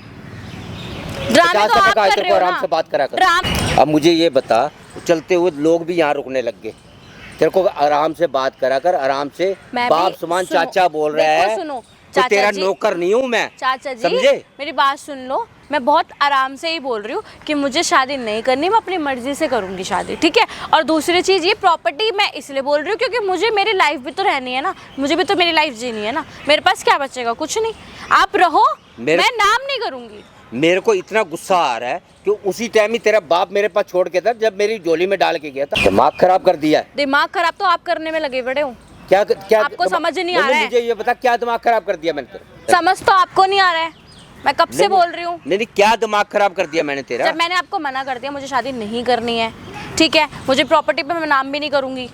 ड्रामे 50 तो आप टका कर तेरे रहे को हो आराम ना। से बात करा कर। ड्राम अब मुझे ये बता, चलते हुए लोग भी यहाँ रुकने लग गए। तेरे को आराम से बात करा कर, आराम से। मैं बाप भी- समान सुनो, चाचा बोल रहा देखो, है, सुनो, तो चाचा तेरा जी- नौकर नहीं हूँ मैं। चाचा जी समझे? मेरी बात सुन लो, मैं बहुत आराम से ही बोल रही हूँ कि मुझे शादी नहीं करनी, मैं अपनी मर्जी से करूँगी शादी, ठीक है। और दूसरी चीज़, ये प्रॉपर्टी मैं इसलिए बोल रही हूँ क्योंकि मुझे मेरी लाइफ भी तो रहनी है ना, मुझे भी तो मेरी लाइफ जीनी है ना। मेरे पास क्या बचेगा? कुछ नहीं। आप रहो, मैं नाम नहीं करूँगी। मेरे को इतना गुस्सा आ रहा है कि उसी टाइम ही तेरा बाप मेरे पास छोड़ के था, जब मेरी झोली में डाल के गया था। दिमाग खराब कर दिया है। दिमाग खराब तो आप करने में लगे बड़े हो। क्या क्या आपको समझ नहीं आ रहा है। मुझे ये बता, क्या दिमाग खराब कर दिया मैंने तेरा? समझ तो आपको नहीं आ रहा है, मैं कब से बोल रही हूँ। नहीं, क्या दिमाग खराब कर दिया मैंने तेरा? जब मैंने आपको मना कर दिया मुझे शादी नहीं करनी है, ठीक है, मुझे प्रॉपर्टी पे मैं नाम भी नहीं करूँगी,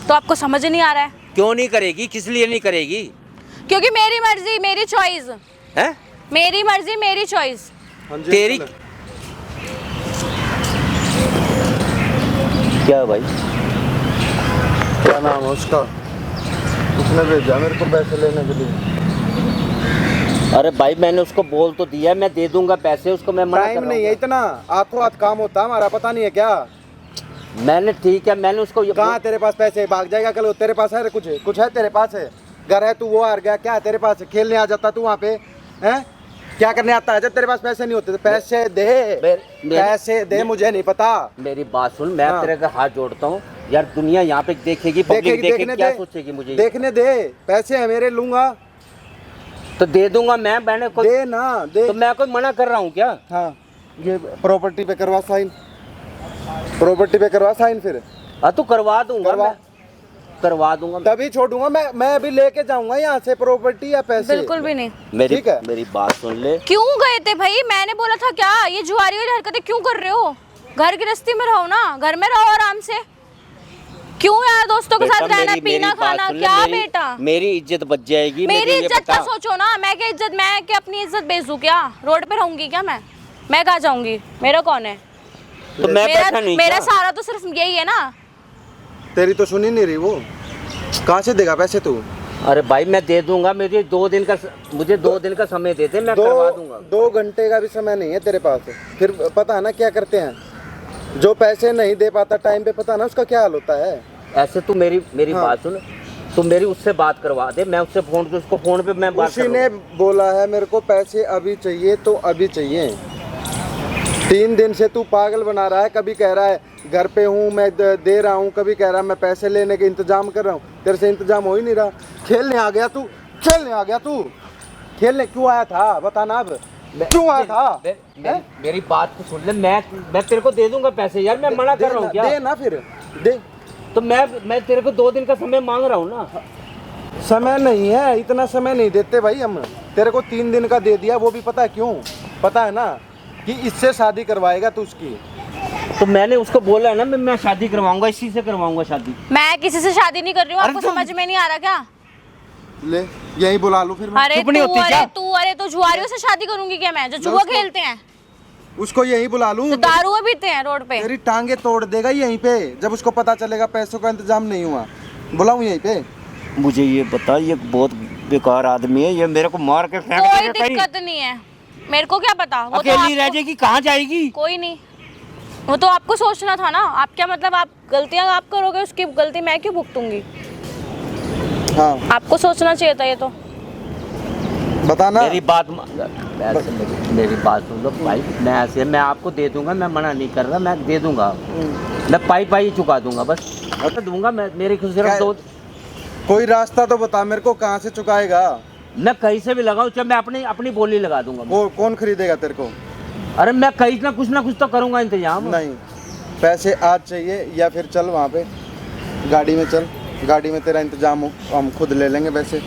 तो आपको समझ नहीं आ रहा है? क्यों नहीं करेगी? किस लिए नहीं करेगी? क्योंकि मेरी मर्जी मेरी चॉइस है? मेरी मर्जी मेरी चॉइस। हाँ जी, तेरी चलो। क्या है भाई? क्या नाम है उसका? उसने भेजा मेरे को पैसे लेने के लिए। अरे भाई मैंने उसको बोल तो दिया, मैं दे दूंगा पैसे उसको, मैं मना कर टाइम रहा नहीं हूँ। है इतना, हाथों हाथ काम होता है हमारा, पता नहीं है क्या? मैंने ठीक है, मैंने उसको ये कहाँ तेरे पास पैसे? भाग जाएगा कल, तेरे पास है कुछ है तेरे पास है? घर है, तू वो हार गया, क्या है तेरे पास? खेलने आ जाता तू वहाँ पे, हैं? क्या करने आता है जब तेरे पास पैसे नहीं होते? तो पैसे दे, पैसे दे, मुझे नहीं पता। मेरी बात सुन, मैं हाँ। तेरे का हाथ जोड़ता हूँ यार, दुनिया यहाँ पे देखेगी, पब्लिक देखेगी, क्या सोचेगी मुझे? देखने दे, पैसे है मेरे, लूंगा तो दे दूंगा मैं, मैंने कोई दे ना दे। तो मैं कोई मना कर रहा हूँ क्या? हाँ, ये प्रॉपर्टी पे करवा साइन, प्रॉपर्टी पे करवा साइन फिर। हाँ तो करवा दूंगा, करवा। मैं करवा दूंगा। तभी छोड़ूंगा मैं अभी लेके जाऊंगा यहाँ से प्रॉपर्टी या पैसे। बिल्कुल भी नहीं। मेरी ठीक है। मेरी बात सुन ले। क्यों गए थे भाई? मैंने बोला था क्या ये जुआरी वाली हरकतें क्यों कर रहे हो? घर गृहस्थी में रहो ना, घर में रहो आराम से। क्यों यार दोस्तों के बेटा, साथ रहना, मेरी पीना बात खाना, सुन ले, क्या मेरी- बेटा? मेरी इज्जत बच जाएगी। मेरी ये इज्जत का बता। सोचो ना, मैं क्या इज्जत, मैं क्या अपनी इज्जत बेच दूं क्या? रोड पे रहूंगी क्या मैं कहाँ जाऊंगी? मेरा कौन है? तो मैं बैठा नहीं मेरा क्या? सारा तो सिर्फ यही है ना। तेरी तो सुनी नहीं रही वो, कहाँ से देगा पैसे तू? अरे भाई मैं दे दूंगा, मुझे 2 दिन का समय देते, मैं करवा दूंगा। 2 घंटे का भी समय नहीं है तेरे पास। फिर पता है ना क्या करते हैं, जो पैसे नहीं दे पाता टाइम पे, पता है ना उसका क्या हाल होता है। ऐसे तू मेरी हाँ। बात सुन, तू मेरी उससे बात करवा दे, मैं उससे उसको फोन पे मैं बात उसी ने बोला है मेरे को पैसे अभी चाहिए तो अभी चाहिए। 3 दिन से तू पागल बना रहा है, कभी कह रहा है घर पे हूँ मैं दे रहा हूँ, कभी कह रहा है मैं पैसे लेने के इंतजाम कर रहा हूँ। तेरे से इंतजाम हो ही नहीं रहा। खेलने आ गया तू, खेलने आ गया तू। खेलने क्यों आया था बता ना, अब क्यों आया था? मेरी बात को सुन ले, मैं तेरे को दे दूंगा पैसे यार, मैं मना कर रहा हूँ क्या? दे ना फिर दे। तो मैं तेरे को 2 दिन का समय मांग रहा हूँ ना। समय नहीं है, इतना समय नहीं देते भाई हम। तेरे को 3 दिन का दे दिया, वो भी पता है क्यों? पता है ना कि इससे शादी करवाएगा तू उसकी। तो मैंने उसको बोला है ना, मैं शादी करवाऊंगा, इसी से करवाऊंगा शादी। मैं किसी से शादी नहीं कर रही हूँ, अरे आपको तुम- समझ में नहीं आ रहा क्या? ले यही बुला लूं फिर मैं। अरे चुप नहीं तू, होती अरे क्या? तू, अरे तो जुआरियों से शादी करूंगी क्या मैं, जो जुआ उसको- खेलते हैं, उसको यही बुला लूं? जो दारू पीते हैं रोड पे? तेरी टांगे तोड़ देगा यहीं पे, जब उसको पता चलेगा पैसों का इंतजाम नहीं हुआ। बुलाऊं यहीं पे? मुझे ये बता, ये बहुत बेकार आदमी है, ये मेरे को मार के फेंक कोई देगा कहीं। दिक्कत नहीं है, मेरे को क्या पता। वो तो अकेली रह आपको, जाएगी, कहाँ जाएगी? कोई नहीं, वो तो आपको सोचना था ना। आप क्या मतलब, आप गलतियां आप करोगे, उसकी गलती मैं क्यों भुगतूंगी? हाँ आपको सोचना चाहिए था ये तो। बताना। मेरी बात मेरी बात सुन लो भाई, मैं आपको दे दूंगा, मैं मना नहीं कर रहा, मैं दे दूंगा, मैं पाई चुका दूंगा, बस दूंगा मैं। मेरी खुशी सिर्फ 2। कोई रास्ता तो बता मेरे को, कहाँ से चुकाएगा? मैं कहीं से भी लगाऊं, चाहे मैं अपनी बोली लगा दूंगा। वो कौन खरीदेगा तेरे को? अरे मैं कहीं ना कुछ तो करूंगा इंतजाम। नहीं, पैसे आज चाहिए या फिर चल वहाँ पे गाड़ी में चल, गाड़ी में तेरा इंतजाम हो, हम खुद ले लेंगे पैसे,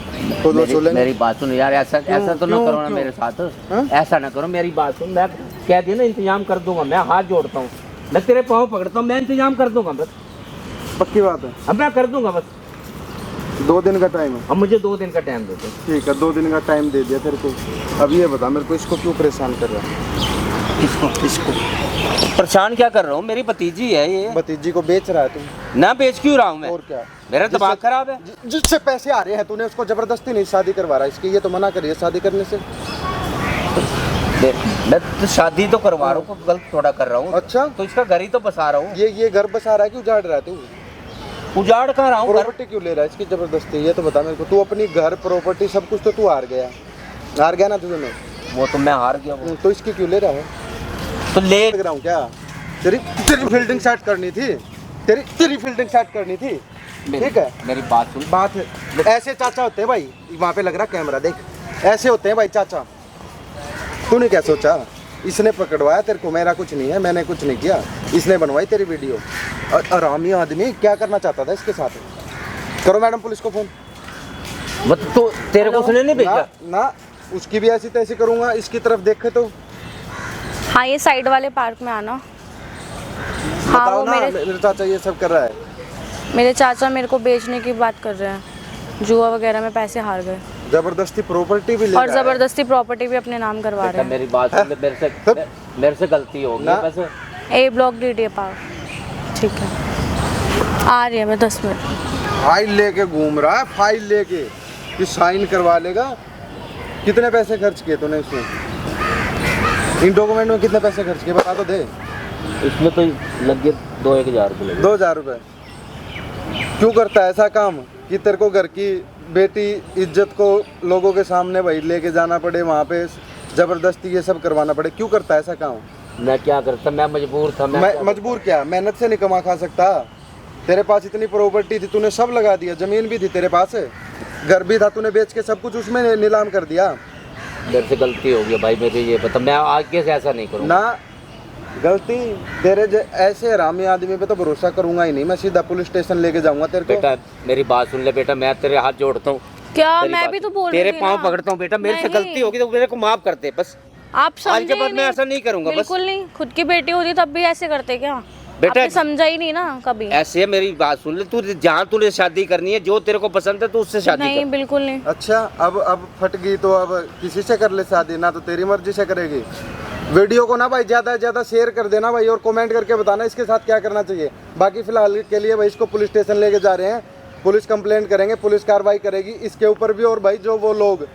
खुद वसूलेंगे। मेरी बात सुन यार, ऐसा तो ना क्यों? करो ना मेरे साथ। हाँ? ऐसा ना करो, मेरी बात सुन, मैं कह दिया ना इंतजाम कर दूंगा, मैं हाथ जोड़ता हूँ, मैं तेरे पाँव पकड़ता हूँ, मैं इंतजाम कर दूंगा बस। पक्की बात है? अब मैं कर दूंगा बस। 2 दिन का टाइम है? अब मुझे 2 दिन का टाइम दे दो। ठीक है, 2 दिन का टाइम दे दिया तेरे को। अब ये बता मेरे को, इसको क्यों परेशान कर रहा है? इसको परेशान क्या कर रहा हूँ? मेरी भतीजी है ये। भतीजी को बेच रहा है तू? ना बेच क्यों रहा हूँ मैं? और क्या? मेरा दिमाग खराब है। जिससे पैसे आ रहे हैं तूने उसको जबरदस्ती नहीं शादी करवा रहा है इसकी, ये तो मना करिए शादी करने से। मैं तो शादी तो करवा रहा हूँ, गलत थोड़ा कर रहा हूँ। अच्छा, तो इसका घर ही तो बसा रहा हूँ। ये घर बसा रहा है कि उजाड़ रहा है तू? उजाड़ कहाँ रहा हूँ? प्रॉपर्टी क्यों ले रहा है इसकी जबरदस्ती? ये तो बता मेरे को। तू अपनी घर प्रॉपर्टी सब कुछ तो तू हार गया ना तुझे में। वो तो मैं हार गया। वो तो इसकी क्यों ले रहा है? तो ले लग रहा हूँ क्या? तेरी फील्डिंग सेट करनी थी, तेरी फील्डिंग सेट करनी थी। ठीक है, मेरी बात सुन। बात है, ऐसे चाचा होते हैं भाई। वहाँ पे लग रहा कैमरा, देख, ऐसे होते हैं भाई चाचा। तूने क्या सोचा? इसने पकड़वाया तेरे को, मेरा कुछ नहीं है, मैंने कुछ नहीं किया, इसने बनवाई तेरी वीडियो। आरामी आदमी क्या करना चाहता था इसके साथ? करो मैडम पुलिस को फोन। मतलब तो तेरे को उसने नहीं भेजा? ना, उसकी भी ऐसी तैसी करूंगा, इसकी तरफ देखे तो। हाँ, ये साइड वाले पार्क में आना। हाँ, बताओ वो ना, मेरे चाचा ये सब कर रहा है। मेरे चाचा मेरे को बेचने की बात कर रहे हैं, जुआ वगैरह में पैसे हार गए जबरदस्ती प्रॉपर्टी भी ले और रहा है। जबरदस्ती प्रॉपर्टी भी अपने नाम करवा रहे हैं। मेरी बात सुन, मेरे से गलती हो गई ना। वैसे। ए ब्लॉक DDA पार्क, ठीक है। आ रही है मैं 10 मिनट। फाइल लेके घूम रहा है, फाइल लेके कि साइन करवा लेगा। कितने पैसे खर्च किए तूने इसमें? इन डॉक्यूमेंट में कितने पैसे खर्च किए बता तो दे। इसमें तो लग गए 2-1 हज़ार रुपये लगे। 2,000 रुपये। क्यों करता है ऐसा काम कि तेरे को घर की बेटी इज्जत को लोगों के सामने भाई लेके जाना पड़े, वहाँ पे ज़बरदस्ती ये सब करवाना पड़े? क्यों करता है ऐसा काम? मैं क्या करता, मैं मजबूर था। मैं मजबूर क्या, मेहनत से नहीं कमा खा सकता? तेरे पास इतनी प्रॉपर्टी थी, तूने सब लगा दिया, ज़मीन भी थी तेरे पास, घर भी था, तूने बेच के सब कुछ उसमें नीलाम कर दिया। मेरे से गलती हो गई भाई, मेरी ये बता, मैं आगे से ऐसा नहीं करूँगा ना। गलती तेरे ऐसे हरामी आदमी पे तो भरोसा करूंगा ही नहीं। मैं सीधा पुलिस स्टेशन लेके जाऊंगा तेरे को। बेटा मेरी बात सुन ले बेटा, मैं तेरे हाथ जोड़ता हूँ। क्या तेरी मैं बात भी तो सुन। बोल तेरे रही थी पाँव ना। पकड़ता हूँ बेटा, मेरे से नहीं। गलती होगी तो मेरे को माफ कर दे बस। आप आज समझे के ही बाद मैं नहीं। ऐसा नहीं करूंगा बस। बिल्कुल नहीं, खुद की बेटी होती तब भी ऐसे करते क्या? बेटा- आपने समझा ही नहीं ना कभी। ऐसे मेरी बात सुन ले, तू जहाँ तूने शादी करनी है, जो तेरे को पसंद है तू उससे शादी नहीं कर। बिल्कुल नहीं। अच्छा, अब फट गई तो अब किसी से कर ले शादी, ना तो तेरी मर्जी से करेगी। वीडियो को ना भाई ज़्यादा से ज़्यादा शेयर कर देना भाई, और कमेंट करके बताना इसके साथ क्या करना चाहिए। बाकी फिलहाल के लिए भाई इसको पुलिस स्टेशन लेके जा रहे हैं, पुलिस कंप्लेंट करेंगे, पुलिस कार्रवाई करेगी इसके ऊपर भी। और भाई जो वो लोग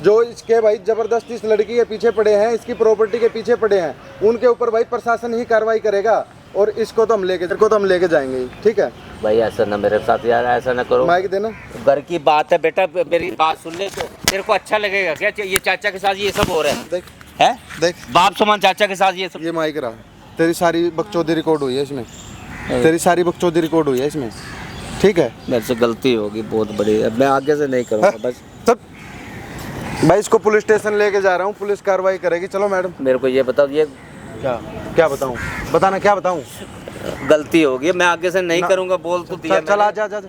जो इसके भाई ज़बरदस्ती इस लड़की के पीछे पड़े हैं, इसकी प्रॉपर्टी के पीछे पड़े हैं, उनके ऊपर भाई प्रशासन ही कार्रवाई करेगा। और इसको तो हम लेके जाएंगे ही, ठीक है भाई ऐसा ना मेरे साथ यार, ऐसा ना करो। माइक देना। घर की बात है बेटा, मेरी बात सुन ले तो तेरे को अच्छा लगेगा क्या? ये चाचा के साथ ये सब हो रहा है, देख है? देख, बाप समान चाचा के साथ ये सब। ये माइक रहा, तेरी सारी बकचोदी रिकॉर्ड हुई है इसमें, तेरी सारी बकचोदी रिकॉर्ड हुई है इसमें, ठीक है? मेरे से गलती होगी बहुत बड़ी, अब मैं आगे से नहीं करूँगा बस। तब भाई इसको पुलिस स्टेशन लेके जा रहा हूँ, पुलिस कार्रवाई करेगी। चलो मैडम। मेरे को ये बताओ, ये क्या बताऊँ? बताना क्या बताऊँ? गलती होगी, मैं आगे से नहीं करूँगा, बोल तो दिया चल मैंने। आ जा।